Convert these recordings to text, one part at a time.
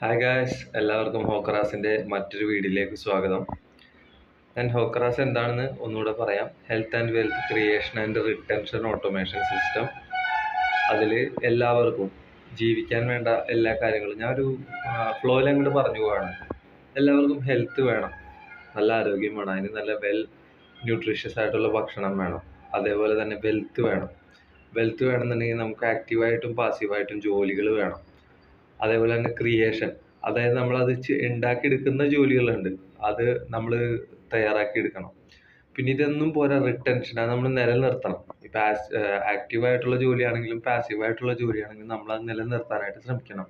Hi guys, എല്ലാവർക്കും ഹോക്കറാസിൻ്റെ മറ്റൊരു വീഡിയോയിലേക്ക് സ്വാഗതം. ഞാൻ ഹോക്കറാസ് എന്താണെന്ന് ഒന്നുകൂടെ പറയാം. Health and wealth creation and retention automation system. അതിൽ എല്ലാവർക്കും ജീവിക്കാൻ വേണ്ട എല്ലാ കാര്യങ്ങളും ഞാനൊരു ഫ്ലോയിൽ അങ്ങോട്ട് പറഞ്ഞു പോവാണ്. എല്ലാവർക്കും ഹെൽത്ത് വേണം, നല്ല ആരോഗ്യം വേണം, അതിന് നല്ല ന്യൂട്രീഷ്യസ് ആയിട്ടുള്ള ഭക്ഷണം വേണം. അതേപോലെ തന്നെ വെൽത്ത് വേണമെന്നുണ്ടെങ്കിൽ നമുക്ക് ആക്റ്റീവായിട്ടും പാസീവായിട്ടും ജോലികൾ വേണം. അതേപോലെ തന്നെ ക്രിയേഷൻ, അതായത് നമ്മളത് ഉണ്ടാക്കിയെടുക്കുന്ന ജോലികളുണ്ട്, അത് നമ്മൾ തയ്യാറാക്കി എടുക്കണം. പിന്നെ ഇതൊന്നും പോരാ, റിട്ടൻഷൻ, അത് നമ്മൾ നിലനിർത്തണം. ഇപ്പം ആക്റ്റീവായിട്ടുള്ള ജോലിയാണെങ്കിലും പാസീവായിട്ടുള്ള ജോലിയാണെങ്കിലും നമ്മളത് നിലനിർത്താനായിട്ട് ശ്രമിക്കണം.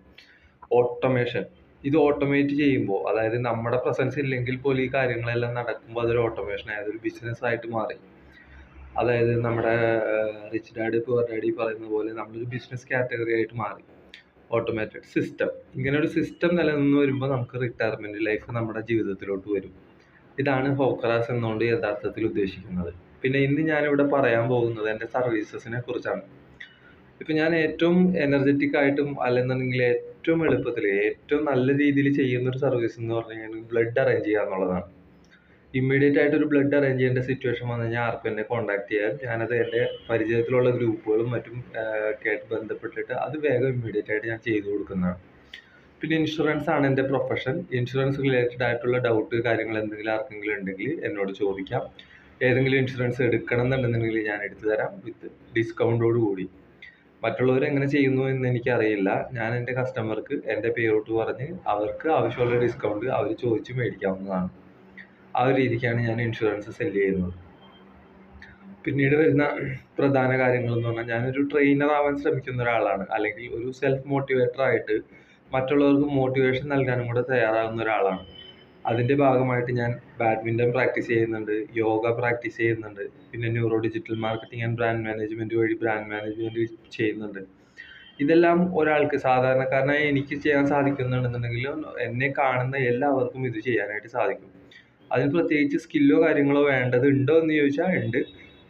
ഓട്ടോമേഷൻ, ഇത് ഓട്ടോമേറ്റ് ചെയ്യുമ്പോൾ, അതായത് നമ്മുടെ പ്രസൻസ് ഇല്ലെങ്കിൽ പോലും ഈ കാര്യങ്ങളെല്ലാം നടക്കുമ്പോൾ അതൊരു ഓട്ടോമേഷൻ ആയത് ഒരു ബിസിനസ് ആയിട്ട് മാറി. അതായത് നമ്മുടെ റിച്ച് ഡാഡി പുവർ ഡാഡി പറയുന്ന പോലെ നമ്മളൊരു ബിസിനസ് കാറ്റഗറി ആയിട്ട് മാറി. ഓട്ടോമേറ്റഡ് സിസ്റ്റം, ഇങ്ങനെ ഒരു സിസ്റ്റം നിലനിന്ന് വരുമ്പോൾ നമുക്ക് റിട്ടയർമെന്റ് ലൈഫ് നമ്മുടെ ജീവിതത്തിലോട്ട് വരും. ഇതാണ് ഹോക്കറാസ് എന്നുകൊണ്ട് യഥാർത്ഥത്തിൽ ഉദ്ദേശിക്കുന്നത്. പിന്നെ ഇന്ന് ഞാനിവിടെ പറയാൻ പോകുന്നത് എൻ്റെ സർവീസസിനെ കുറിച്ചാണ്. ഇപ്പം ഞാൻ ഏറ്റവും എനർജറ്റിക് ആയിട്ടും അല്ലെന്നുണ്ടെങ്കിൽ ഏറ്റവും എളുപ്പത്തിൽ ഏറ്റവും നല്ല രീതിയിൽ ചെയ്യുന്ന ഒരു സർവീസ് എന്ന് പറഞ്ഞു കഴിഞ്ഞാൽ ബ്ലഡ് അറേഞ്ച് ചെയ്യുക എന്നുള്ളതാണ്. ഇമ്മീഡിയറ്റ് ആയിട്ട് ഒരു ബ്ലഡ് അറേഞ്ച് ചെയ്യേണ്ട സിറ്റുവേഷൻ വന്നു കഴിഞ്ഞാൽ ആർക്കും എന്നെ കോൺടാക്ട് ചെയ്യാൻ, ഞാനത് എൻ്റെ പരിചയത്തിലുള്ള ഗ്രൂപ്പുകളും മറ്റും ആയിട്ട് ബന്ധപ്പെട്ടിട്ട് അത് വേഗം ഇമ്മീഡിയറ്റ് ആയിട്ട് ഞാൻ ചെയ്തു കൊടുക്കുന്നതാണ്. പിന്നെ ഇൻഷുറൻസ് ആണ് എൻ്റെ പ്രൊഫഷൻ. ഇൻഷുറൻസ് റിലേറ്റഡ് ആയിട്ടുള്ള ഡൗട്ട് കാര്യങ്ങൾ എന്തെങ്കിലും ആർക്കെങ്കിലും ഉണ്ടെങ്കിൽ എന്നോട് ചോദിക്കാം. ഏതെങ്കിലും ഇൻഷുറൻസ് എടുക്കണം എന്നുണ്ടെന്നുണ്ടെങ്കിൽ ഞാൻ എടുത്തു തരാം, വിത്ത് ഡിസ്കൗണ്ടോട് കൂടി. മറ്റുള്ളവർ എങ്ങനെ ചെയ്യുന്നു എന്ന് എനിക്കറിയില്ല. ഞാൻ എൻ്റെ കസ്റ്റമർക്ക് എൻ്റെ പേരോട്ട് പറഞ്ഞ് അവർക്ക് ആവശ്യമുള്ള ഡിസ്കൗണ്ട് അവർ ചോദിച്ച് മേടിക്കാവുന്നതാണ്. ആ ഒരു രീതിക്കാണ് ഞാൻ ഇൻഷുറൻസ് സെല്ല് ചെയ്യുന്നത്. പിന്നീട് വരുന്ന പ്രധാന കാര്യങ്ങൾ എന്ന് പറഞ്ഞാൽ, ഞാനൊരു ട്രെയിനർ ആവാൻ ശ്രമിക്കുന്ന ഒരാളാണ്, അല്ലെങ്കിൽ ഒരു സെൽഫ് മോട്ടിവേറ്റർ ആയിട്ട് മറ്റുള്ളവർക്ക് മോട്ടിവേഷൻ നൽകാനും കൂടെ തയ്യാറാകുന്ന ഒരാളാണ്. അതിൻ്റെ ഭാഗമായിട്ട് ഞാൻ ബാഡ്മിൻ്റൺ പ്രാക്ടീസ് ചെയ്യുന്നുണ്ട്, യോഗ പ്രാക്ടീസ് ചെയ്യുന്നുണ്ട്, പിന്നെ neuro digital marketing and brand management വഴി ബ്രാൻഡ് മാനേജ്മെൻറ്റ് ചെയ്യുന്നുണ്ട്. ഇതെല്ലാം ഒരാൾക്ക് സാധാരണക്കാരനായി എനിക്ക് ചെയ്യാൻ സാധിക്കുന്നുണ്ടെന്നുണ്ടെങ്കിൽ എന്നെ കാണുന്ന എല്ലാവർക്കും ഇത് ചെയ്യാനായിട്ട് സാധിക്കും. അതിന് പ്രത്യേകിച്ച് സ്കില്ലോ കാര്യങ്ങളോ വേണ്ടതുണ്ടോ എന്ന് ചോദിച്ചാൽ ഉണ്ട്.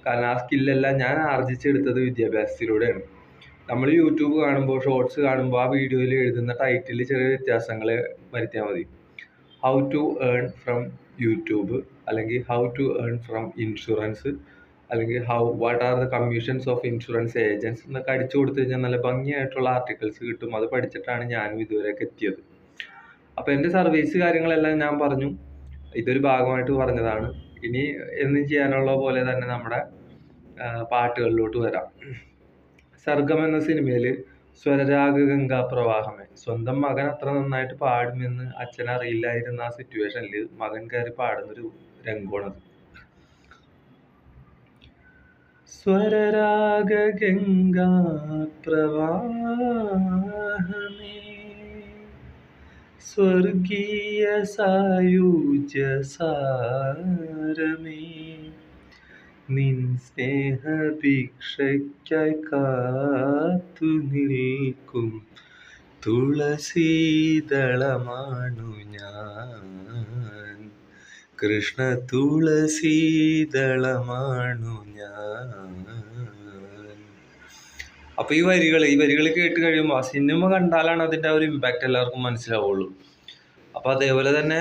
കാരണം ആ സ്കില്ലെല്ലാം ഞാൻ ആർജിച്ചെടുത്തത് വിദ്യാഭ്യാസത്തിലൂടെയാണ്. നമ്മൾ യൂട്യൂബ് കാണുമ്പോൾ, ഷോർട്സ് കാണുമ്പോൾ ആ വീഡിയോയിൽ എഴുതുന്ന ടൈറ്റിൽ ചെറിയ വ്യത്യാസങ്ങൾ വരുത്തിയാൽ മതി. How to earn from YouTube, അല്ലെങ്കിൽ how to earn from insurance, അല്ലെങ്കിൽ what are the commissions of insurance agents എന്നൊക്കെ അടിച്ചു കൊടുത്തു കഴിഞ്ഞാൽ നല്ല ഭംഗിയായിട്ടുള്ള ആർട്ടിക്കിൾസ് കിട്ടും. അത് പഠിച്ചിട്ടാണ് ഞാനും ഇതുവരെയൊക്കെ എത്തിയത്. അപ്പോൾ എൻ്റെ സർവീസ് കാര്യങ്ങളെല്ലാം ഞാൻ പറഞ്ഞു, ഇതൊരു ഭാഗമായിട്ട് പറഞ്ഞതാണ്. ഇനി എന്നും ചെയ്യാനുള്ള പോലെ തന്നെ നമ്മുടെ പാട്ടുകളിലോട്ട് വരാം. സർഗം എന്ന സിനിമയിൽ സ്വരരാഗ ഗംഗാ പ്രവാഹമേ, സ്വന്തം മകൻ അത്ര നന്നായിട്ട് പാടുമെന്ന് അച്ഛൻ അറിയില്ലായിരുന്ന ആ സിറ്റുവേഷനിൽ മകൻ കയറി പാടുന്നൊരു രംഗമാണത്. സ്വരരാഗ ഗംഗാ പ്രവാഹമേ, സ്വർഗീയ സായുജ്യ സാരമേ, നിൻ സ്നേഹഭിക്ഷയ്ക്കായി കാത്തു നിൽക്കും തുളസീദളമാണു ഞാൻ, കൃഷ്ണ തുളസീദളമാണു ഞാൻ. അപ്പൊ ഈ വരികൾ കേട്ട് കഴിയുമ്പോൾ ആ സിനിമ കണ്ടാലാണ് അതിൻ്റെ ആ ഒരു ഇമ്പാക്റ്റ് എല്ലാവർക്കും മനസ്സിലാവുള്ളൂ. അപ്പൊ അതേപോലെ തന്നെ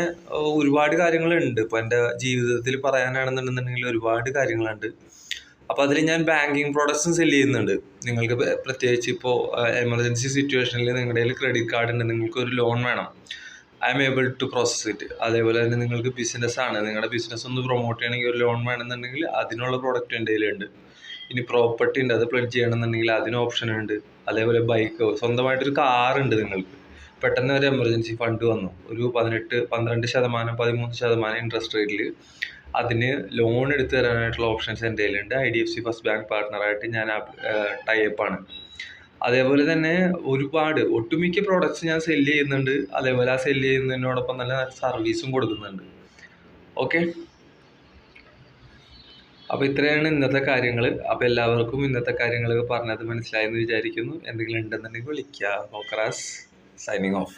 ഒരുപാട് കാര്യങ്ങളുണ്ട്. ഇപ്പൊ എൻ്റെ ജീവിതത്തിൽ പറയാനാണെന്നുണ്ടെന്നുണ്ടെങ്കിൽ ഒരുപാട് കാര്യങ്ങളുണ്ട്. അപ്പൊ അതിൽ ഞാൻ ബാങ്കിങ് പ്രോഡക്ട്സും സെല്ല് ചെയ്യുന്നുണ്ട്. നിങ്ങൾക്ക് പ്രത്യേകിച്ച് ഇപ്പോൾ എമർജൻസി സിറ്റുവേഷനിൽ നിങ്ങളുടെ കയ്യിൽ ക്രെഡിറ്റ് കാർഡ് ഉണ്ട്, നിങ്ങൾക്ക് ഒരു ലോൺ വേണം, I am able to process it. അതേപോലെ തന്നെ നിങ്ങൾക്ക് ബിസിനസ്സാണ്, നിങ്ങളുടെ ബിസിനസ് ഒന്ന് പ്രൊമോട്ട് ചെയ്യണമെങ്കിൽ ഒരു ലോൺ വേണമെന്നുണ്ടെങ്കിൽ അതിനുള്ള പ്രോഡക്റ്റ് എൻ്റെ കയ്യിലുണ്ട്. ഇനി പ്രോപ്പർട്ടി ഉണ്ട്, അത് പ്ലെഡ്ജ് ചെയ്യണമെന്നുണ്ടെങ്കിൽ അതിന് ഓപ്ഷൻ ഉണ്ട്. അതേപോലെ ബൈക്കോ, സ്വന്തമായിട്ടൊരു കാറുണ്ട്, നിങ്ങൾക്ക് പെട്ടെന്ന് ഒരു എമർജൻസി ഫണ്ട് വന്നു, ഒരു 12% 13% ഇൻട്രസ്റ്റ് റേറ്റിൽ അതിന് ലോൺ എടുത്തു തരാനായിട്ടുള്ള ഓപ്ഷൻസ് എൻ്റെ കയ്യിലുണ്ട്. IDFC ഫസ്റ്റ് ബാങ്ക് പാർട്ട്ണറായിട്ട് ഞാൻ ടൈപ്പാണ്. അതേപോലെ തന്നെ ഒരുപാട് ഒട്ടുമിക്ക പ്രോഡക്റ്റ്സ് ഞാൻ സെല്ല് ചെയ്യുന്നുണ്ട്. അതേപോലെ ആ സെല്ല് ചെയ്യുന്നതിനോടൊപ്പം നല്ല സർവീസും കൊടുക്കുന്നുണ്ട്. ഓക്കെ, അപ്പോൾ ഇത്രയാണ് ഇന്നത്തെ കാര്യങ്ങൾ. അപ്പോൾ എല്ലാവർക്കും ഇന്നത്തെ കാര്യങ്ങൾ പറഞ്ഞത് മനസ്സിലായെന്ന് വിചാരിക്കുന്നു. എന്തെങ്കിലും ഉണ്ടെന്നുണ്ടെങ്കിൽ വിളിക്കുക. ഹോക്കറാസ് സൈനിങ് ഓഫ്.